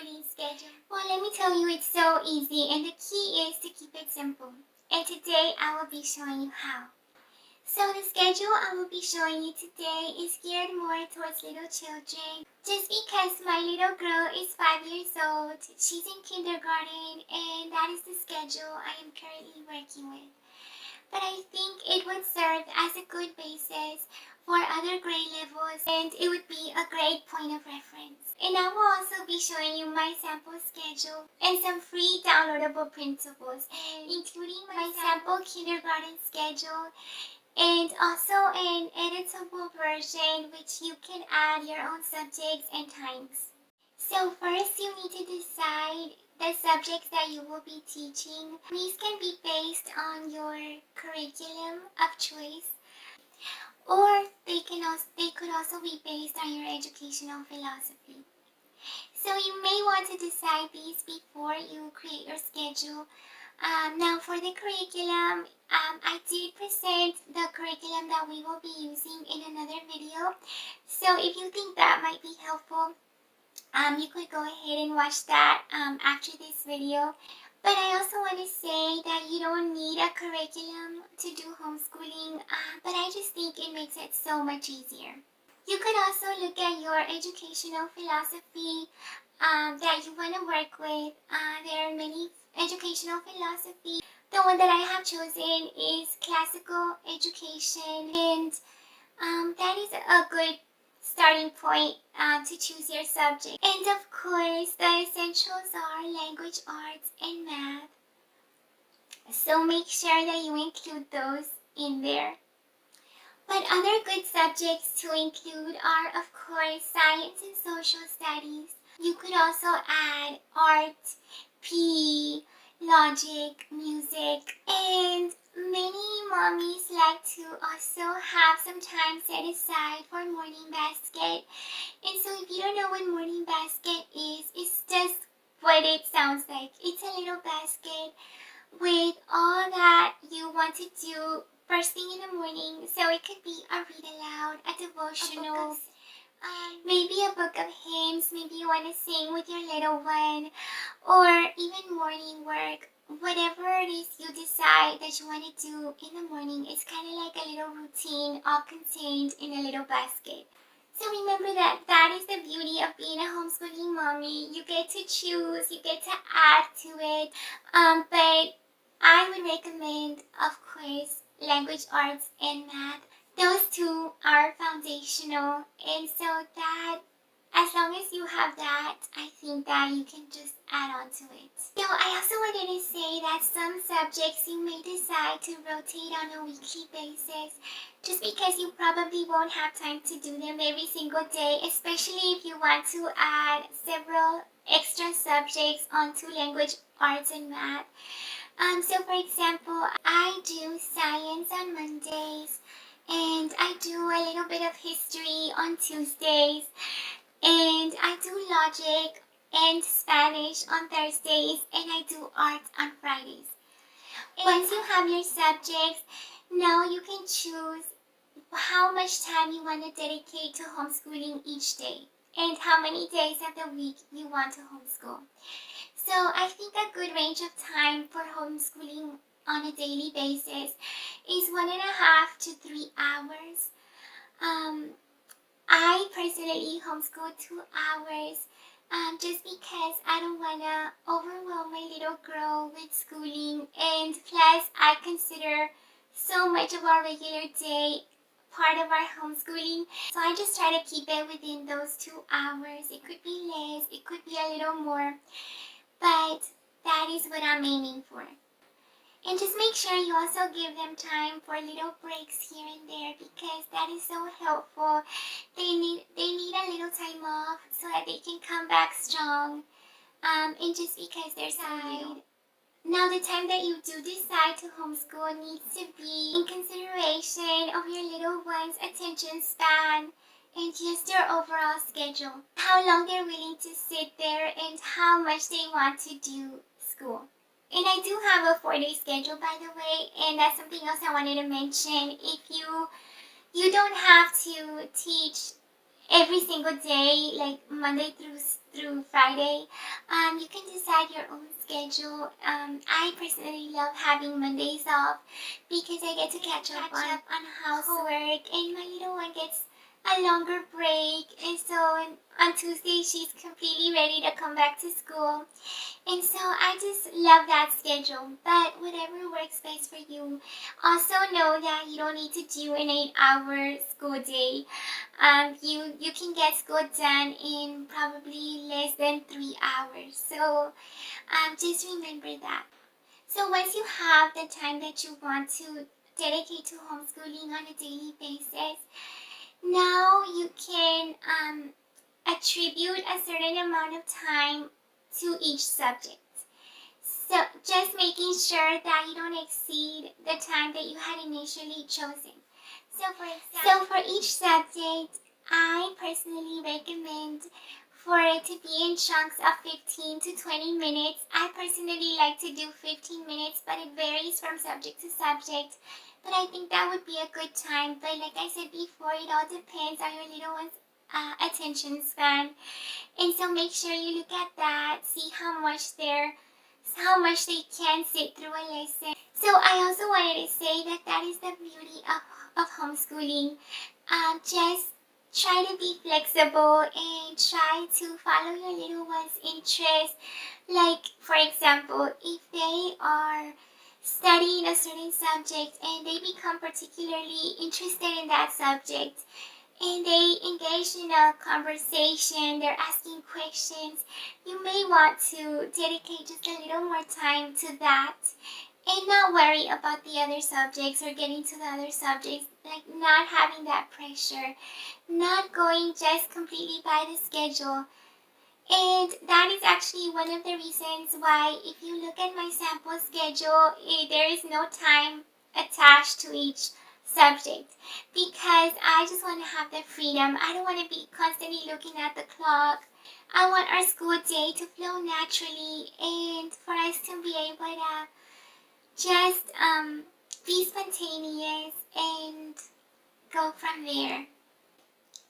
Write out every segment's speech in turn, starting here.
homeschooling schedule? Well, let me tell you, it's so easy, and the key is to keep it simple. And today I will be showing you how. So the schedule I will be showing you today is geared more towards little children. Just because my little girl is 5 years old, she's in kindergarten, and that is the schedule I am currently working with. But I think it would serve as a good basis for other grade levels, and it would be a great point of reference. And I will also be showing you my sample schedule and some free downloadable printables, including my sample kindergarten schedule and also an editable version which you can add your own subjects and times. So first you need to decide the subjects that you will be teaching. These can be based on your curriculum of choice, or they could also be based on your educational philosophy. So you may want to decide these before you create your schedule. Now for the curriculum, I did present the curriculum that we will be using in another video. So if you think that might be helpful, you could go ahead and watch that after this video. But I also want to say that you don't need a curriculum to do homeschooling, but I just think it makes it so much easier. You could also look at your educational philosophy that you want to work with. There are many educational philosophies. The one that I have chosen is classical education, and that is a good starting point to choose your subject. And of course, the essentials are language arts and math. So make sure that you include those in there. But other good subjects to include are, of course, science and social studies. You could also add art, PE, logic, music, and many mommies like to also have some time set aside for morning basket. And so if you don't know what morning basket is, it's just what it sounds like. It's a little basket with all that you want to do first thing in the morning. So it could be a read aloud, a devotional, maybe a book of hymns, maybe you want to sing with your little one, or even morning work. Whatever it is you decide that you want to do in the morning, it's kind of like a little routine all contained in a little basket. So remember that is the beauty of being a homeschooling mommy. You get to choose, you get to add to it, but I would recommend, of course, language arts and math. Those two are foundational, and so that, as long as you have that, I think that you can just add on to it. So I also wanted to say that some subjects you may decide to rotate on a weekly basis, just because you probably won't have time to do them every single day, especially if you want to add several extra subjects onto language arts and math. So for example, I do science on Mondays, and I do a little bit of history on Tuesdays, and I do logic and Spanish on Thursdays, and I do art on Fridays. Once you have your subjects, now you can choose how much time you want to dedicate to homeschooling each day, and how many days of the week you want to homeschool. So I think a good range of time for homeschooling on a daily basis is 1.5 to 3 hours. I personally homeschool 2 hours just because I don't want to overwhelm my little girl with schooling, and plus I consider so much of our regular day part of our homeschooling. So I just try to keep it within those 2 hours. It could be less, it could be a little more, but that is what I'm aiming for. And just make sure you also give them time for little breaks here and there, because that is so helpful. They need a little time off so that they can come back strong. And just because they're so little. Now the time that you do decide to homeschool needs to be in consideration of your little one's attention span and just your overall schedule. How long they're willing to sit there and how much they want to do school. And I do have a 4-day schedule, by the way, and that's something else I wanted to mention. If you don't have to teach every single day, like Monday through through Friday. You can decide your own schedule. I personally love having Mondays off because I get to catch up on housework, and my little one gets a longer break, and so on Tuesday she's completely ready to come back to school. And so I just love that schedule. But whatever works best for you. Also know that you don't need to do an 8-hour school day. You can get school done in probably less than 3 hours. So just remember that. So once you have the time that you want to dedicate to homeschooling on a daily basis, now you can attribute a certain amount of time to each subject. So just making sure that you don't exceed the time that you had initially chosen. So for each subject, I personally recommend for it to be in chunks of 15 to 20 minutes. I personally like to do 15 minutes, but it varies from subject to subject. But I think that would be a good time. But like I said before, it all depends on your little one's attention span. And so make sure you look at that, see how much they can sit through a lesson. So I also wanted to say that that is the beauty of homeschooling. Just try to be flexible and try to follow your little one's interests. Like, for example, if they are studying a certain subject and they become particularly interested in that subject, and they engage in a conversation, they're asking questions, you may want to dedicate just a little more time to that and not worry about the other subjects or getting to the other subjects, like not having that pressure, not going just completely by the schedule. And that is actually one of the reasons why, if you look at my sample schedule, there is no time attached to each subject, because I just want to have the freedom. I don't want to be constantly looking at the clock. I want our school day to flow naturally and for us to be able to just be spontaneous and go from there.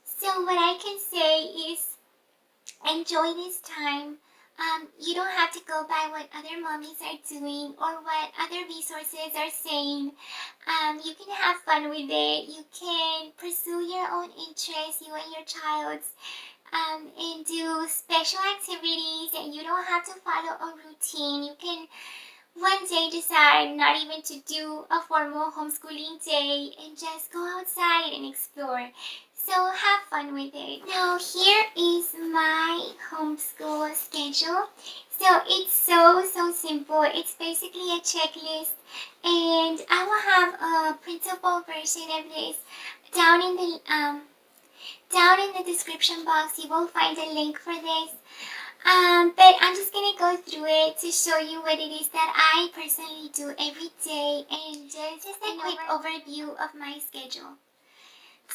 So what I can say is enjoy this time. You don't have to go by what other mommies are doing or what other resources are saying. You can have fun with it. You can pursue your own interests, you and your child's, and do special activities, and you don't have to follow a routine. You can one day decide not even to do a formal homeschooling day and just go outside and explore. So have fun with it. Now here is my homeschool schedule. So it's so simple. It's basically a checklist, and I will have a printable version of this down in the description box. You will find a link for this. But I'm just gonna go through it to show you what it is that I personally do every day, and just a quick overview of my schedule.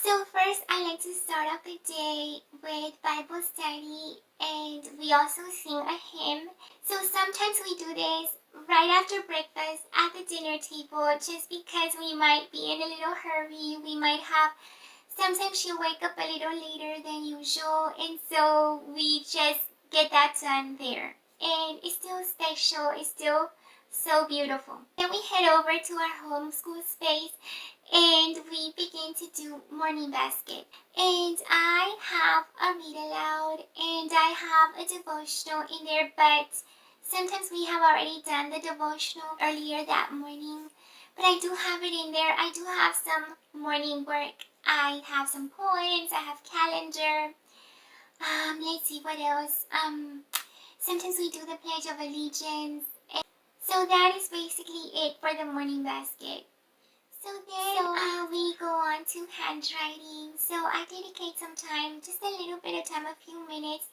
So first, I like to start off the day with Bible study, and we also sing a hymn. So sometimes we do this right after breakfast at the dinner table, just because we might be in a little hurry. Sometimes she'll wake up a little later than usual, and so we just get that done there. And it's still special, it's still so beautiful. Then we head over to our homeschool space and we begin to do morning basket. And I have a read aloud and I have a devotional in there, but sometimes we have already done the devotional earlier that morning. But I do have it in there. I do have some morning work. I have some poems, I have calendar. Let's see what else. Sometimes we do the Pledge of Allegiance. So that is basically it for the morning basket. So then we go on to handwriting. So I dedicate some time, just a little bit of time, a few minutes,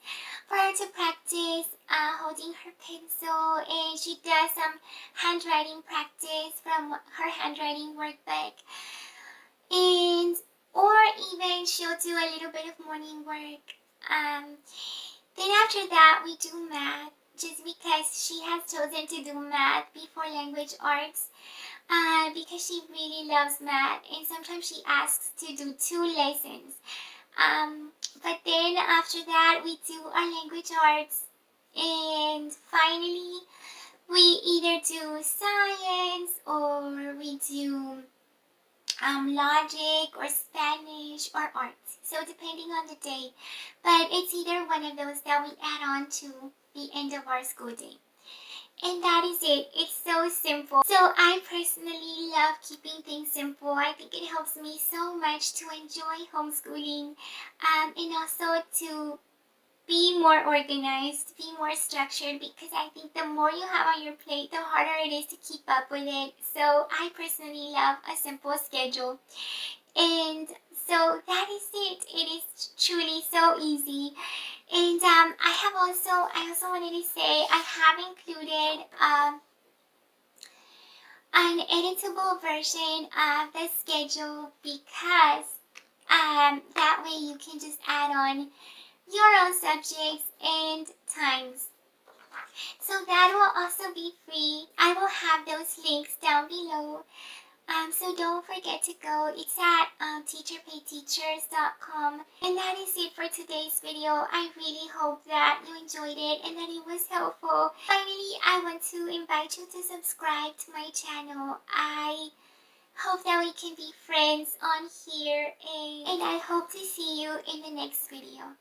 for her to practice holding her pencil, and she does some handwriting practice from her handwriting workbook. Or even she'll do a little bit of morning work. Then after that we do math, just because she has chosen to do math before language arts, because she really loves math, and sometimes she asks to do 2 lessons. But then after that, we do our language arts. And finally, we either do science or we do logic or Spanish or arts. So depending on the day. But it's either one of those that we add on to the end of our school day. And that is it. It's so simple. So I personally love keeping things simple. I think it helps me so much to enjoy homeschooling and also to be more organized, be more structured, because I think the more you have on your plate, the harder it is to keep up with it. So I personally love a simple schedule. And so that is it. It is truly so easy. And I also wanted to say I have included an editable version of the schedule because that way you can just add on your own subjects and times. So that will also be free. I will have those links down below. So don't forget to go. It's at teacherpayteachers.com. And that is it for today's video. I really hope that you enjoyed it and that it was helpful. Finally, I want to invite you to subscribe to my channel. I hope that we can be friends on here, and I hope to see you in the next video.